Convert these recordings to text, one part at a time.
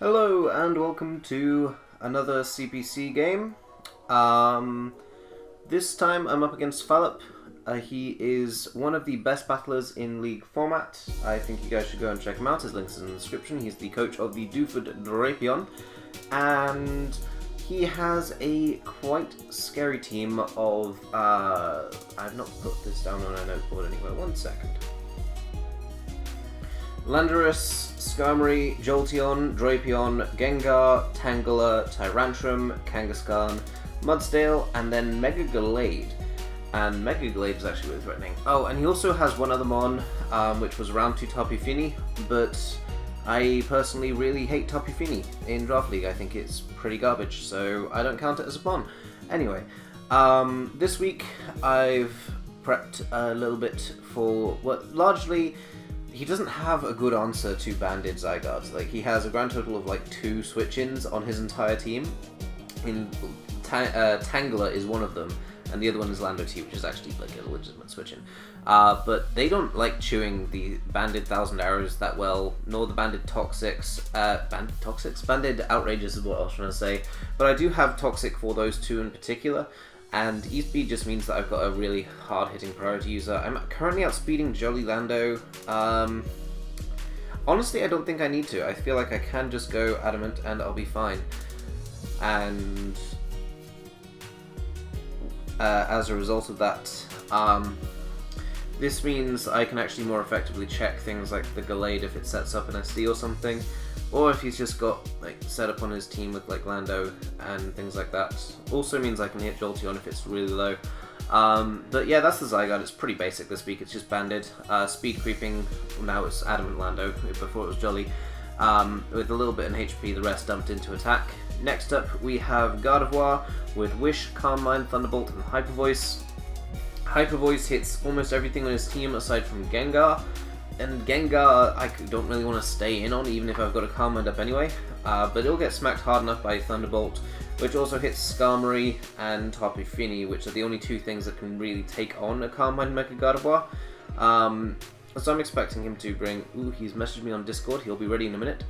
Hello and welcome to another CPC game. This time I'm up against Philip. He is one of the best battlers in League format. I think you guys should go and check him out. His link's in the description. He's the coach of the Duford Drapion, and he has a quite scary team of... I've not put this down on a noteboard anywhere. 1 second. Landorus, Skarmory, Jolteon, Drapion, Gengar, Tangela, Tyrantrum, Kangaskhan, Mudsdale, and then Mega Gallade. And Mega Gallade is actually really threatening. Oh, and he also has one other Mon, which was around to Tapu Fini, but I personally really hate Tapu Fini in Draft League. I think it's pretty garbage, so I don't count it as a Mon. Anyway, this week I've prepped a little bit for what largely... He doesn't have a good answer to Banded Zygardes. Like, he has a grand total of like 2 switch-ins on his entire team. Tangela is one of them, and the other one is Lando T, which is actually like a legitimate switch-in. But they don't like chewing the Banded Thousand Arrows that well, nor the Banded Toxics. Banded Outrages is what I was trying to say. But I do have Toxic for those 2 in particular. And E-Speed just means that I've got a really hard-hitting priority user. I'm currently outspeeding Jolly Lando. Honestly, I don't think I need to. I feel like I can just go Adamant and I'll be fine. And as a result of that, this means I can actually more effectively check things like the Gallade if it sets up an SD or something. Or if he's just got like set up on his team with like Lando and things like that. Also means I can hit Jolteon if it's really low. But yeah, that's the Zygarde. It's pretty basic this week. It's just banded. Speed creeping, now it's Adamant Lando, before it was Jolly. With a little bit in HP, the rest dumped into attack. Next up we have Gardevoir with Wish, Calm Mind, Thunderbolt and Hyper Voice. Hyper Voice hits almost everything on his team aside from Gengar. And Gengar, I don't really want to stay in on, even if I've got a Calm Mind up anyway. But it'll get smacked hard enough by Thunderbolt, which also hits Skarmory and Tapu Fini, which are the only 2 things that can really take on a Calm Mind Mega Gardevoir. So I'm expecting him to bring... Ooh, he's messaged me on Discord, he'll be ready in a minute.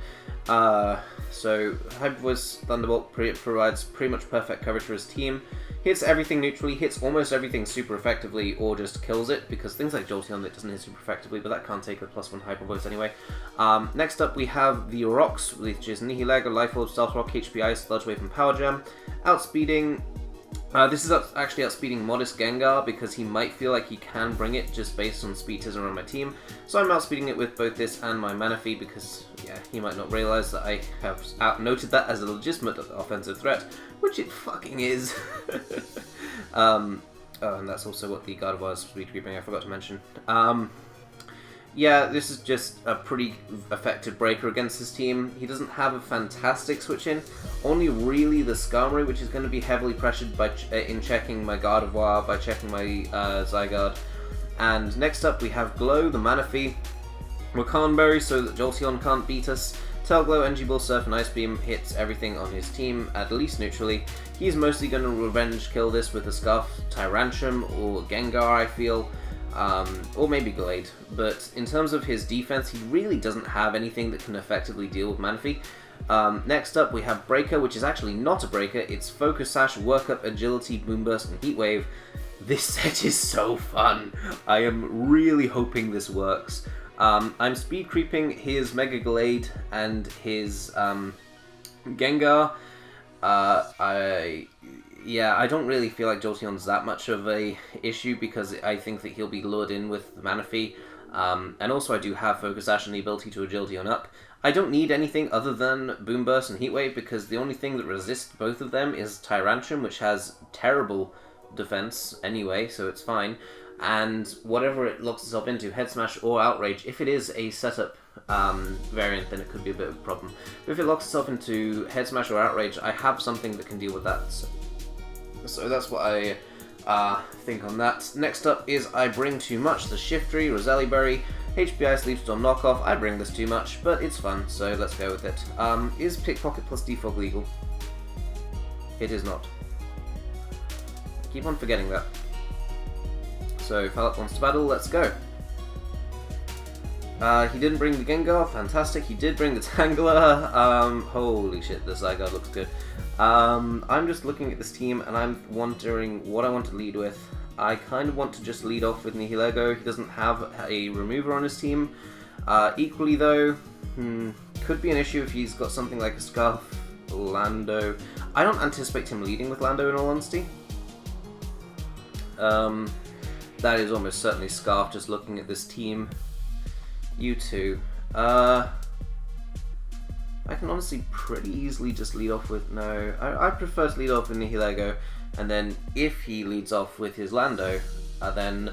So Hyper Voice Thunderbolt provides pretty much perfect coverage for his team. Hits everything neutrally, hits almost everything super effectively, or just kills it, because things like Jolteon, it doesn't hit super effectively, but that can't take a +1 Hyper Voice anyway. Next up we have the Rocks, which is Nihilego, Life Orb, Stealth Rock, HP Ice, Sludge Wave, and Power Gem. Outspeeding... this is actually outspeeding Modest Gengar, because he might feel like he can bring it just based on speedism on my team. So I'm outspeeding it with both this and my Manaphy, because, yeah, he might not realize that I have outnoted that as a legitimate offensive threat, which it fucking is. Oh, and that's also what the Gardevoir is speed creeping, I forgot to mention. Yeah, this is just a pretty effective breaker against his team. He doesn't have a fantastic switch-in, only really the Skarmory, which is going to be heavily pressured by in checking my Gardevoir, by checking my Zygarde. And next up we have Glow, the Manaphy, Rakanberry, so that Jolteon can't beat us. Tailglow, Energy Ball, Surf, and Ice Beam hits everything on his team, at least neutrally. He's mostly going to revenge kill this with a Scarf Tyrantrum or Gengar, I feel. Or maybe Gallade, but in terms of his defense, he really doesn't have anything that can effectively deal with Manaphy. Next up, we have Breaker, which is actually not a Breaker. It's Focus Sash, Work Up, Agility, Boom Burst, and Heat Wave. This set is so fun. I am really hoping this works. I'm speed creeping his Mega Gallade and his Gengar. I don't really feel like Jolteon's that much of a issue, because I think that he'll be lured in with Manaphy. And also I do have Focus Sash and the ability to Agility on up. I don't need anything other than Boom Burst and Heat Wave, because the only thing that resists both of them is Tyrantrum, which has terrible defense anyway, so it's fine. And whatever it locks itself into, Head Smash or Outrage, if it is a setup variant, then it could be a bit of a problem. But if it locks itself into Head Smash or Outrage, I have something that can deal with that. So that's what I think on that. Next up is I bring too much, the Shiftry, Roselli Berry, HPI Sleep Storm knockoff. I bring this too much, but it's fun, so let's go with it. Is Pickpocket plus Defog legal? It is not. Keep on forgetting that. So Philip wants to battle, let's go. He didn't bring the Gengar, fantastic. He did bring the Tangela. Holy shit, the Zygarde looks good. I'm just looking at this team and I'm wondering what I want to lead with. I kind of want to just lead off with Nihilego. He doesn't have a remover on his team. Equally though, could be an issue if he's got something like a Scarf, Lando. I don't anticipate him leading with Lando in all honesty. That is almost certainly Scarf just looking at this team. You two. I can honestly pretty easily just lead off with... No, I prefer to lead off with Nihilego, and then if he leads off with his Lando, then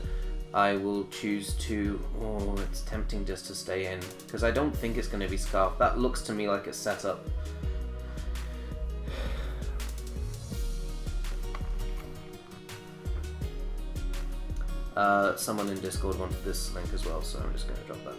I will choose to... Oh, it's tempting just to stay in, because I don't think it's going to be Scarf. That looks to me like a setup. Someone in Discord wanted this link as well, so I'm just going to drop that.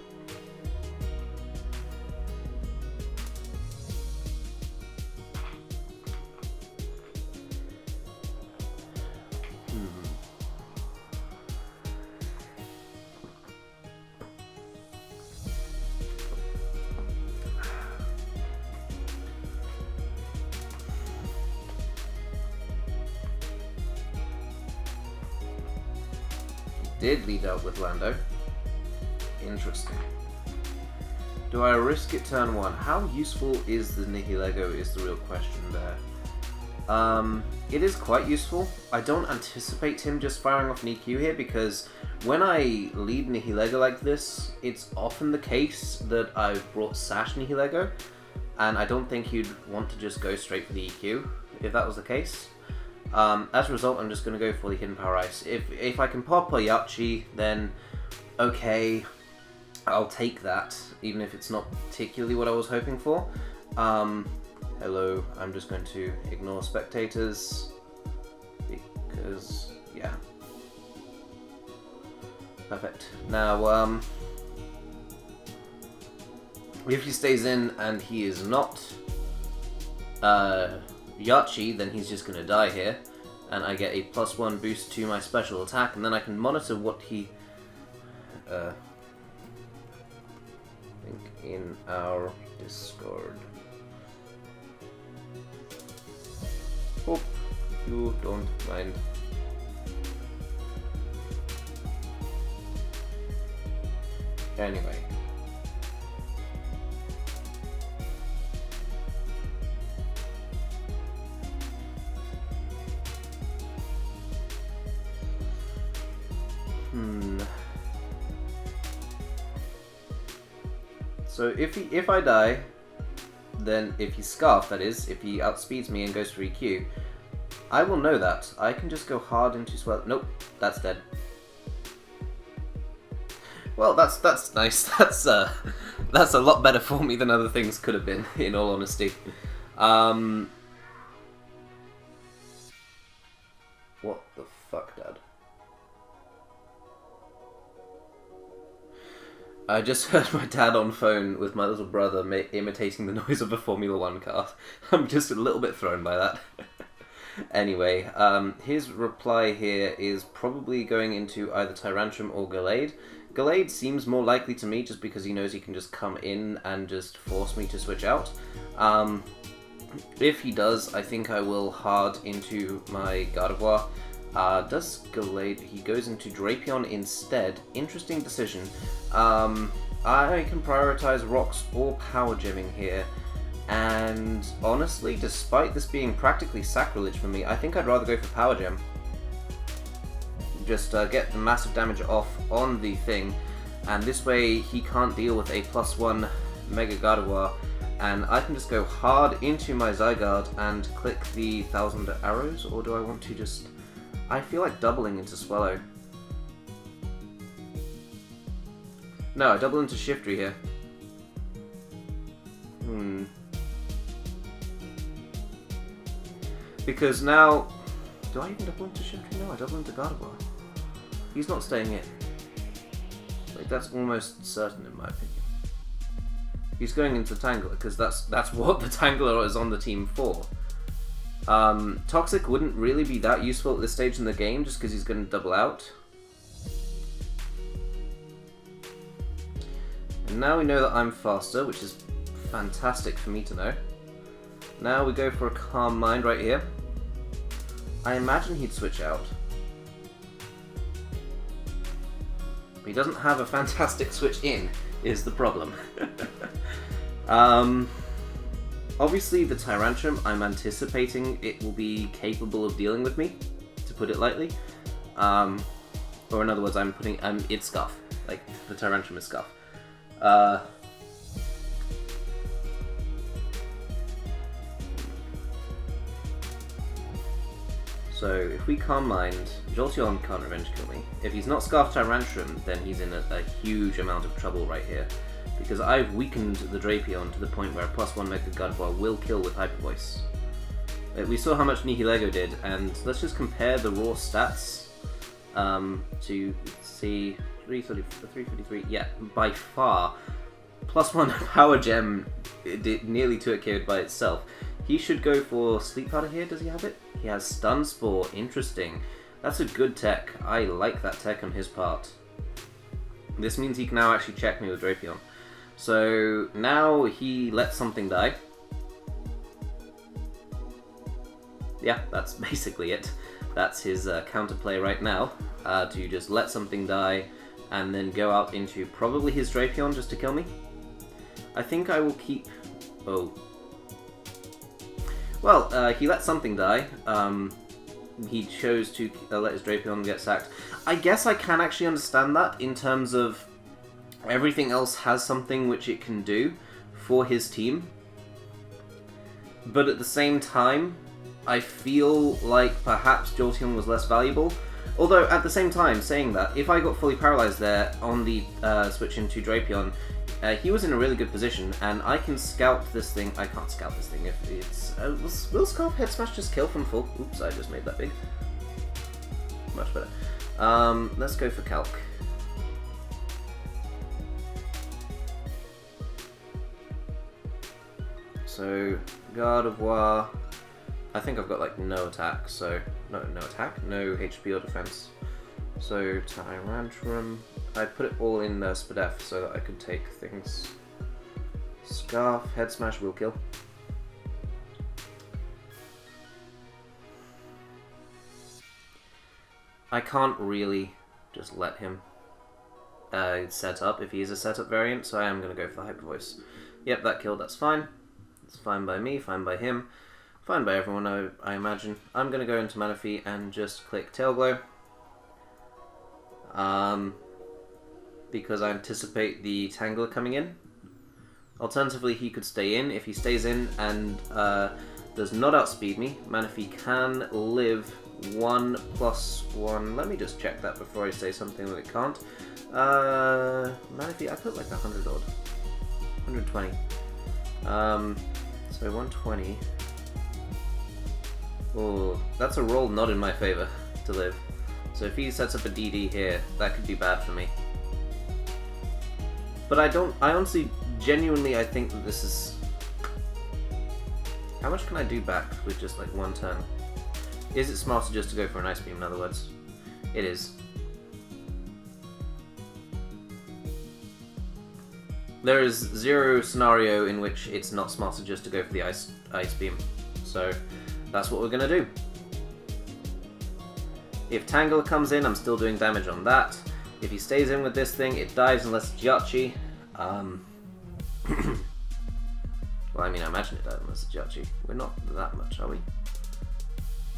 Did lead out with Lando. Interesting. Do I risk it turn 1? How useful is the Nihilego is the real question there. It is quite useful. I don't anticipate him just firing off an EQ here because when I lead Nihilego like this, it's often the case that I've brought Sash Nihilego, and I don't think he'd want to just go straight for the EQ if that was the case. As a result, I'm just going to go for the Hidden Power Ice. If I can pop a Yachi, then okay, I'll take that, even if it's not particularly what I was hoping for. Hello, I'm just going to ignore spectators, because, yeah. Perfect. Now, if he stays in and he is not Yachi, then he's just going to die here, and I get a +1 boost to my special attack, and then I can monitor what he... I think in our Discord. Hope you don't mind. Anyway. So if I die, then if he's Scarf, that is, if he outspeeds me and goes for EQ, I will know that. I can just go hard into Swell. Nope, that's dead. Well, that's nice. That's a lot better for me than other things could have been, in all honesty. What the fuck, Dad? I just heard my dad on phone with my little brother imitating the noise of a Formula 1 car. I'm just a little bit thrown by that. Anyway, his reply here is probably going into either Tyrantrum or Gallade. Gallade seems more likely to me just because he knows he can just come in and just force me to switch out. If he does, I think I will hard into my Gardevoir. Does Gallade... He goes into Drapion instead. Interesting decision. I can prioritize Rocks or Power Gemming here. And honestly, despite this being practically sacrilege for me, I think I'd rather go for Power Gem. Just get the massive damage off on the thing. And this way he can't deal with a +1 Mega Gardevoir. And I can just go hard into my Zygarde and click the 1000 arrows. Or do I want to just... I feel like doubling into Swellow. No, I double into Shiftry here. Because now... Do I even double into Shiftry? No, I double into Gardevoir. He's not staying in. Like, that's almost certain in my opinion. He's going into Tangler, because that's what the Tangler is on the team for. Toxic wouldn't really be that useful at this stage in the game, just because he's going to double out. now we know that I'm faster, which is fantastic for me to know. Now we go for a Calm Mind right here. I imagine he'd switch out. But he doesn't have a fantastic switch in, is the problem. Obviously the Tyrantrum, I'm anticipating it will be capable of dealing with me, to put it lightly. Or in other words, it's Scuff. Like, the Tyrantrum is Scuff. So, if we Calm Mind, Jolteon can't Revenge Kill me. If he's not Scarf Tyrantrum, then he's in a huge amount of trouble right here. Because I've weakened the Drapion to the point where a +1 Mega Gardevoir will kill with Hyper Voice. We saw how much Nihilego did, and let's just compare the raw stats to see 333. Yeah, by far, +1 Power Gem did nearly 2-hit KO'd by itself. He should go for Sleep Powder here. Does he have it? He has Stun Spore. Interesting. That's a good tech. I like that tech on his part. This means he can now actually check me with Drapion. So now he lets something die. Yeah, that's basically it. That's his counterplay right now, to just let something die and then go out into probably his Drapion just to kill me. I think I will keep... Oh. Well, he let something die. He chose to let his Drapion get sacked. I guess I can actually understand that in terms of everything else has something which it can do for his team. But at the same time, I feel like perhaps Jolteon was less valuable. Although, at the same time, saying that, if I got fully paralyzed there on the switch into Drapion, he was in a really good position, and I can scout this thing. I can't scout this thing if it's... will Scarf Head Smash just kill from full? Oops, I just made that big. Much better. Let's go for Calc. So, Gardevoir... I think I've got like no attack, so... No attack? No HP or defense. So, Tyrantrum... I put it all in Spadef so that I could take things. Scarf, Head Smash will kill. I can't really just let him set up if he is a setup variant, so I am going to go for the Hyper Voice. Yep, that killed, that's fine. It's fine by me, fine by him, fine by everyone, I imagine. I'm going to go into Manaphy and just click Tail Glow. Because I anticipate the Tangler coming in. Alternatively, he could stay in. If he stays in and does not outspeed me, Manaphy can live 1+1. Let me just check that before I say something that it can't. Manaphy, I put like 100 odd. 120. So 120. Oh, that's a roll not in my favor to live. So if he sets up a DD here, that could be bad for me. But I honestly, genuinely, I think that this is... How much can I do back with just like one turn? Is it smarter just to go for an Ice Beam, in other words? It is. There is zero scenario in which it's not smarter just to go for the Ice Beam. So, that's what we're gonna do. If Tangler comes in, I'm still doing damage on that. If he stays in with this thing, it dies unless it's Jirachi. Well, I mean, I imagine it dies unless it's Jirachi. We're not that much, are we?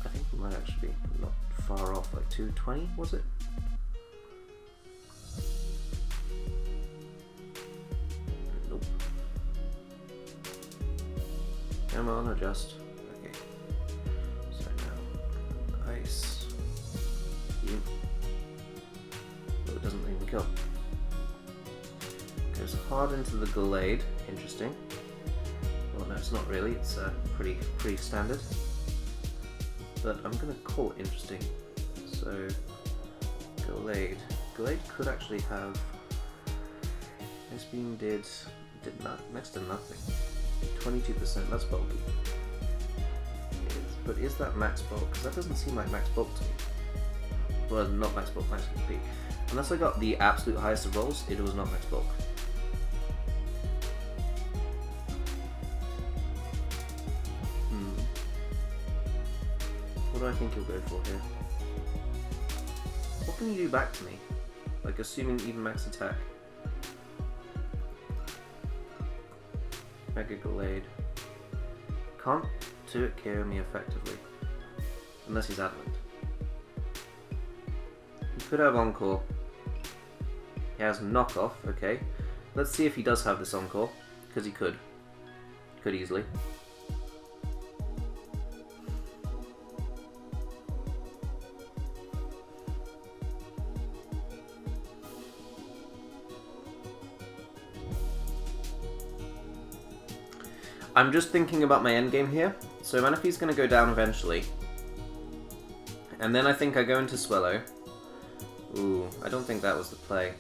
I think we might actually be not far off, like 220, was it? Nope. Come on, adjust. Okay. So now, ice. But it doesn't even kill. Goes hard into the Gallade. Interesting. Well, no, it's not really. It's pretty standard. But I'm gonna call it interesting. So, Gallade. Gallade could actually have. Ice Beam did next to nothing. 22%. That's bulky. But is that max bulk? Because that doesn't seem like max bulk to me. Well, not max bulk, max HP. Unless I got the absolute highest of rolls, it was not max bulk. What do I think he'll go for here? What can he do back to me? Like, assuming even max attack. Mega Gallade. Can't do it KO me effectively. Unless he's adamant. He could have Encore. He has Knockoff, okay. Let's see if he does have this Encore. Because he could. Could easily. I'm just thinking about my endgame here. So Manaphy's going to go down eventually. And then I think I go into Swellow. Ooh, I don't think that was the play.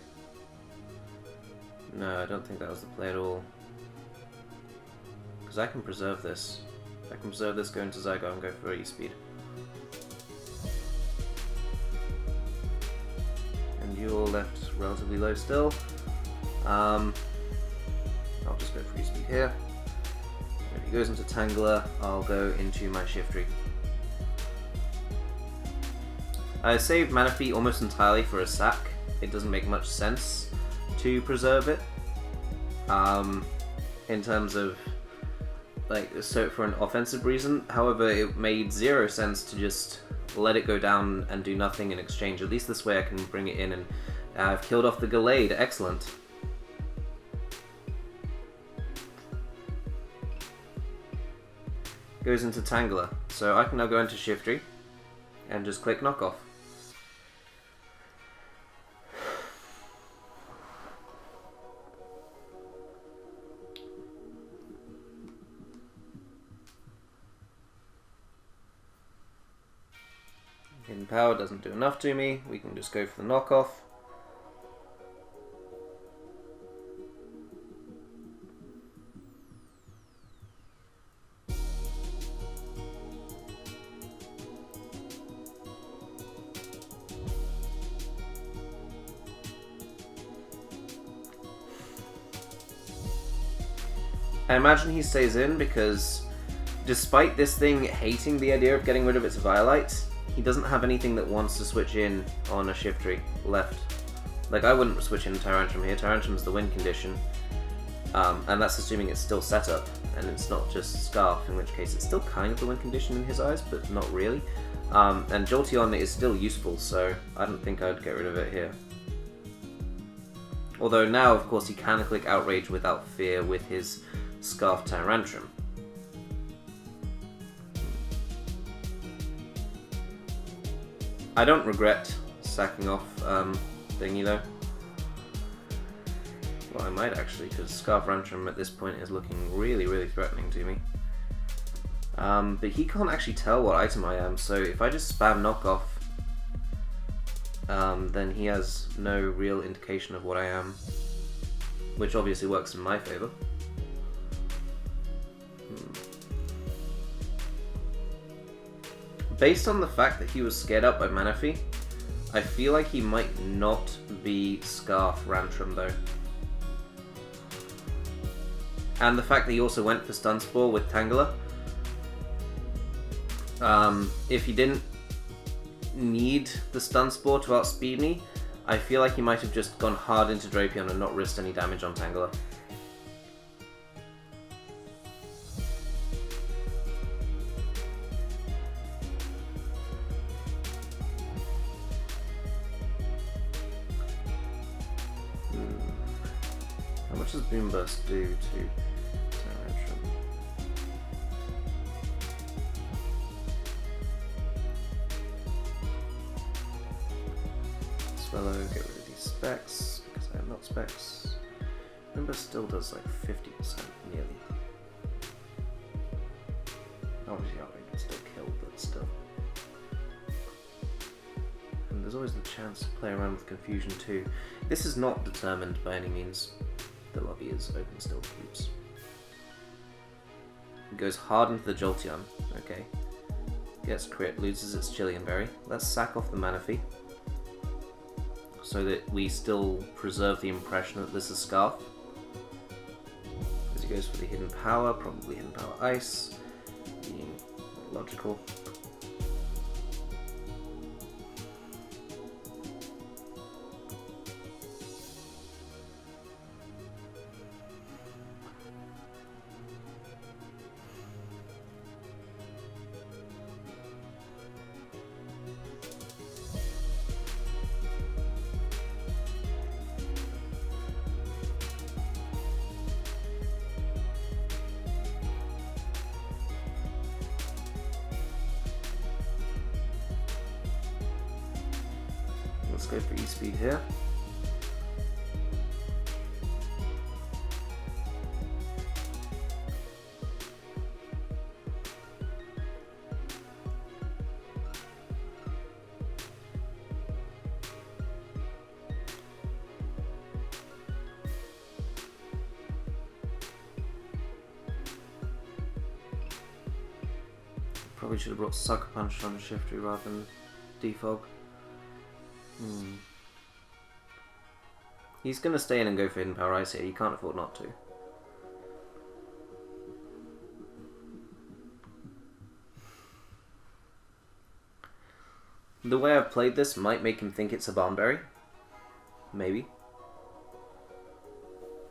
No, I don't think that was the play at all. Because I can preserve this. I can preserve this, go into Zygarde and go for E-Speed. And you're left relatively low still. I'll just go for E-Speed here. If he goes into Tangela, I'll go into my Shiftry. I saved Manaphy almost entirely for a sack. It doesn't make much sense to preserve it. In terms of, like, so for an offensive reason. However, it made zero sense to just let it go down and do nothing in exchange. At least this way I can bring it in, and I've killed off the Gallade. Excellent. Goes into Tangela. So I can now go into Shiftry and just click Knockoff. Hidden Power doesn't do enough to me. We can just go for the Knockoff. I imagine he stays in because despite this thing hating the idea of getting rid of its Violite, he doesn't have anything that wants to switch in on a Shiftry left. Like, I wouldn't switch in Tyrantrum here. Tyrantrum's the win condition. And that's assuming it's still set up, and it's not just Scarf, in which case it's still kind of the win condition in his eyes, but not really. And Jolteon is still useful, so I don't think I'd get rid of it here. Although now, of course, he can click Outrage without fear with his Scarf Tyrantrum. I don't regret sacking off Thingy though. Well, I might actually, because Scarf Tyrantrum at this point is looking really, really threatening to me. But he can't actually tell what item I am, so if I just spam Knockoff, then he has no real indication of what I am, which obviously works in my favour. Based on the fact that he was scared up by Manaphy, I feel like he might not be Scarf Rantrum though. And the fact that he also went for Stun Spore with Tangela. If he didn't need the Stun Spore to outspeed me, I feel like he might have just gone hard into Drapion and not risked any damage on Tangela. How much does Boom Burst do to Tyrantrum? Swellow, get rid of these specs, because I have not specs. Boom Burst still does like 50% nearly. Obviously Outrage can still kill, but still. And there's always the chance to play around with Confusion too. This is not determined by any means. The lobby is open still, oops. Goes hard into the Jolteon, okay. Gets crit, loses its Chilean Berry. Let's sack off the Manaphy, so that we still preserve the impression that this is Scarf. As he goes for the Hidden Power, probably Hidden Power Ice, being logical. go for E-Speed here. Probably should have brought Sucker Punch on Shiftry rather than Defog. He's going to stay in and go for Hidden Power Ice here. You can't afford not to. The way I've played this might make him think it's a Barnberry. Maybe.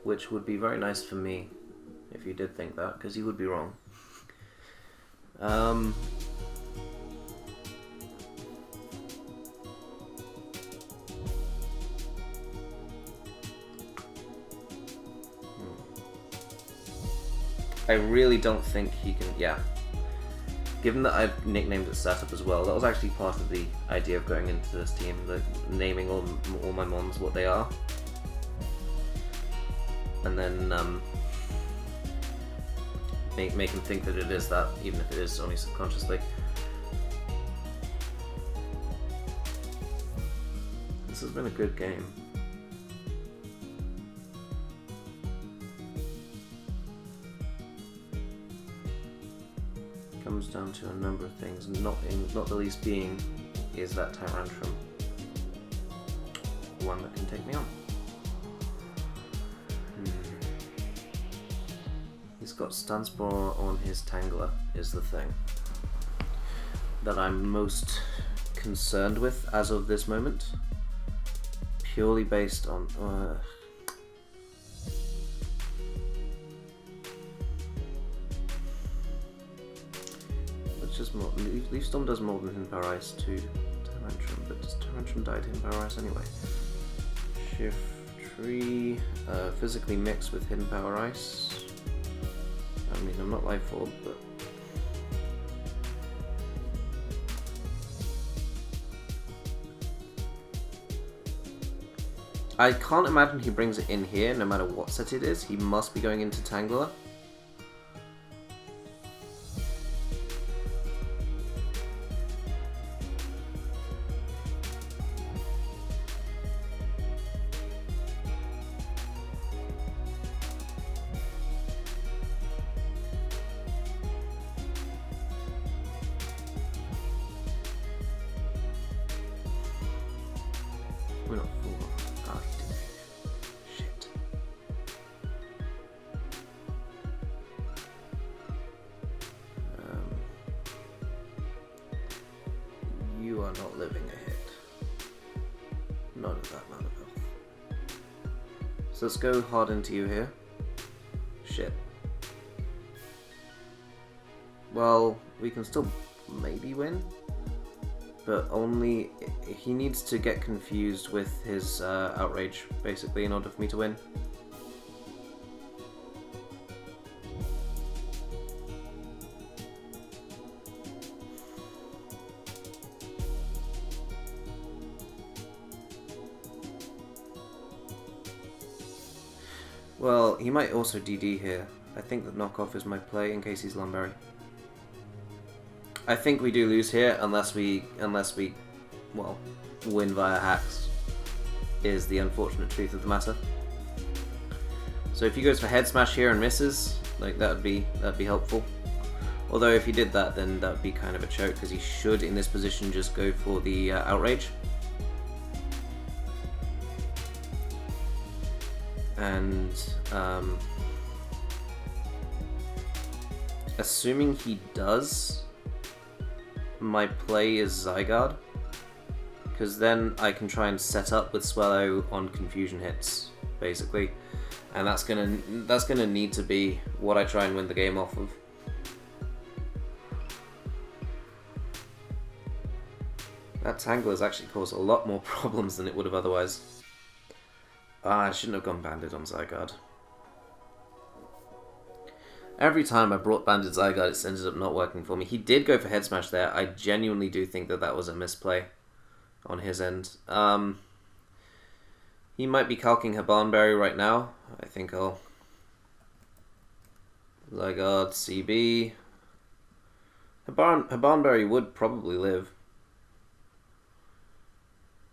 Which would be very nice for me if you did think that, because you would be wrong. I really don't think he can, yeah. Given that I've nicknamed it Setup as well, that was actually part of the idea of going into this team, like naming all my mons what they are. And then make him think that it is that, even if it is only subconsciously. This has been a good game. Comes down to a number of things, not the least being is that Tyrantrum one that can take me on. He's got Stanspore on his Tangler is the thing that I'm most concerned with as of this moment, purely based on just more. Leaf Storm does more than Hidden Power Ice to Tyrantrum, but does Tyrantrum die to Hidden Power Ice anyway? Shiftry, physically mixed with Hidden Power Ice. I mean, I'm not Life Orb, but I can't imagine he brings it in here, no matter what set it is. He must be going into Tangler. We're not full. Oh, he did. Shit. You are not living a hit. Not at that amount of health. So let's go hard into you here. Shit. Well, we can still maybe win. But only he needs to get confused with his outrage, basically, in order for me to win. Well, he might also DD here. I think that knockoff is my play in case he's Lumberry. I think we do lose here unless we well, win via hacks, is the unfortunate truth of the matter. So if he goes for Head Smash here and misses, like that'd be helpful. Although if he did that, then that would be kind of a choke, because he should in this position just go for the outrage. And assuming he does, my play is Zygarde, because then I can try and set up with Swellow on confusion hits, basically, and that's gonna need to be what I try and win the game off of. That Tangler has actually caused a lot more problems than it would have otherwise. I shouldn't have gone Banded on Zygarde. Every time I brought Banded Zygarde, it's ended up not working for me. He did go for Head Smash there. I genuinely do think that that was a misplay on his end. He might be calking Habanberry right now. I think I'll Zygarde CB. Habanberry would probably live.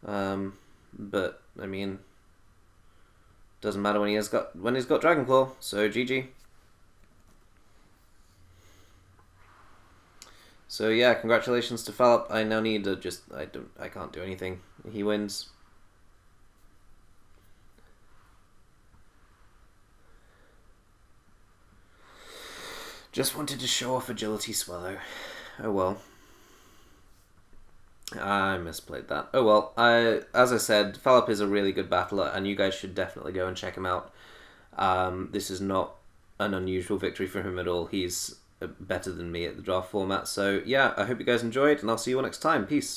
But I mean, doesn't matter when he's got Dragon Claw. So GG. So yeah, congratulations to Fallop. I now need to I can't do anything. He wins. Just wanted to show off Agility Swallow. Oh well. I misplayed that. Oh well. As I said, Fallop is a really good battler, and you guys should definitely go and check him out. This is not an unusual victory for him at all. He's better than me at the draft format. So yeah, I hope you guys enjoyed, and I'll see you all next time. Peace.